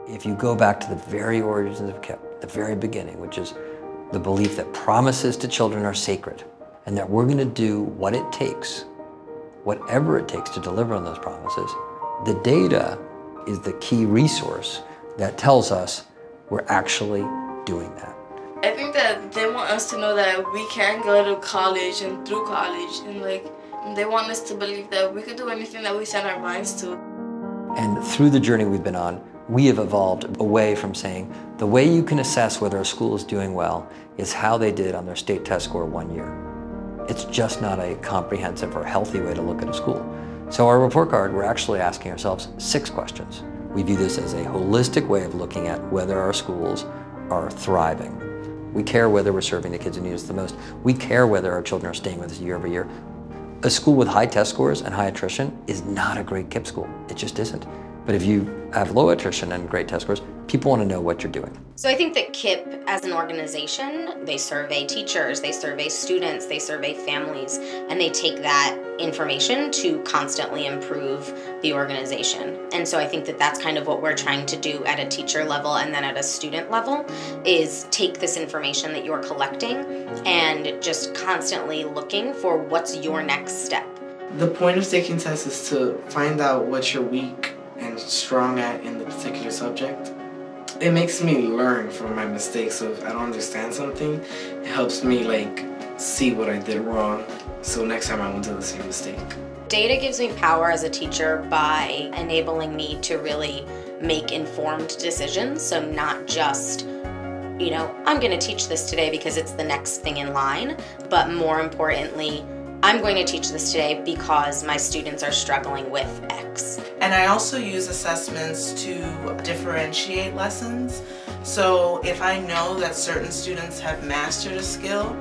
If you go back to the very origins of KIPP, the very beginning, which is the belief that promises to children are sacred and that we're going to do what it takes, whatever it takes to deliver on those promises, the data is the key resource that tells us we're actually doing that. I think that they want us to know that we can go to college and through college, and they want us to believe that we could do anything that we set our minds to. And through the journey we've been on, we have evolved away from saying the way you can assess whether a school is doing well is how they did on their state test score 1 year. It's just not a comprehensive or healthy way to look at a school. So our report card, we're actually asking ourselves 6 questions. We view this as a holistic way of looking at whether our schools are thriving. We care whether we're serving the kids who need us the most. We care whether our children are staying with us year over year. A school with high test scores and high attrition is not a great KIPP school. It just isn't. But if you have low attrition and great test scores, people want to know what you're doing. So I think that KIPP as an organization, they survey teachers, they survey students, they survey families, and they take that information to constantly improve the organization. And so I think that that's kind of what we're trying to do at a teacher level and then at a student level, is take this information that you're collecting and just constantly looking for what's your next step. The point of taking tests is to find out what you're weak and strong at in the particular subject. It makes me learn from my mistakes, so if I don't understand something, it helps me see what I did wrong, so next time I won't do the same mistake. Data gives me power as a teacher by enabling me to really make informed decisions, so not just, I'm going to teach this today because it's the next thing in line, but more importantly, I'm going to teach this today because my students are struggling with X. And I also use assessments to differentiate lessons. So if I know that certain students have mastered a skill,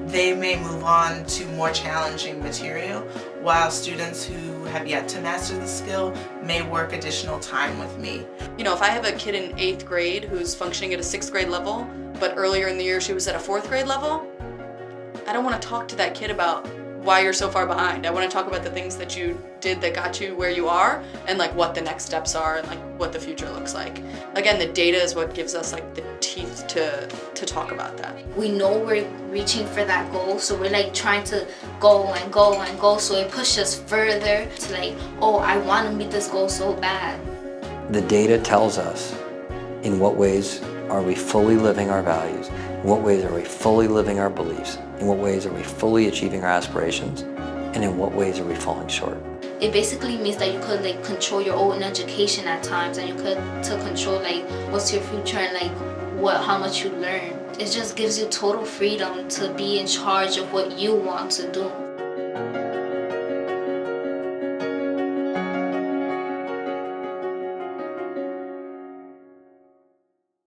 they may move on to more challenging material, while students who have yet to master the skill may work additional time with me. If I have a kid in 8th grade who's functioning at a 6th grade level, but earlier in the year she was at a 4th grade level, I don't want to talk to that kid about why you're so far behind. I want to talk about the things that you did that got you where you are, and what the next steps are, and what the future looks like. Again, the data is what gives us the teeth to talk about that. We know we're reaching for that goal, so we're trying to go and go and go, so it pushes us further to oh, I want to meet this goal so bad. The data tells us in what ways are we fully living our values, in what ways are we fully living our beliefs, in what ways are we fully achieving our aspirations, and in what ways are we falling short. It basically means that you could control your own education at times, and you could control what's your future and how much you learn. It just gives you total freedom to be in charge of what you want to do.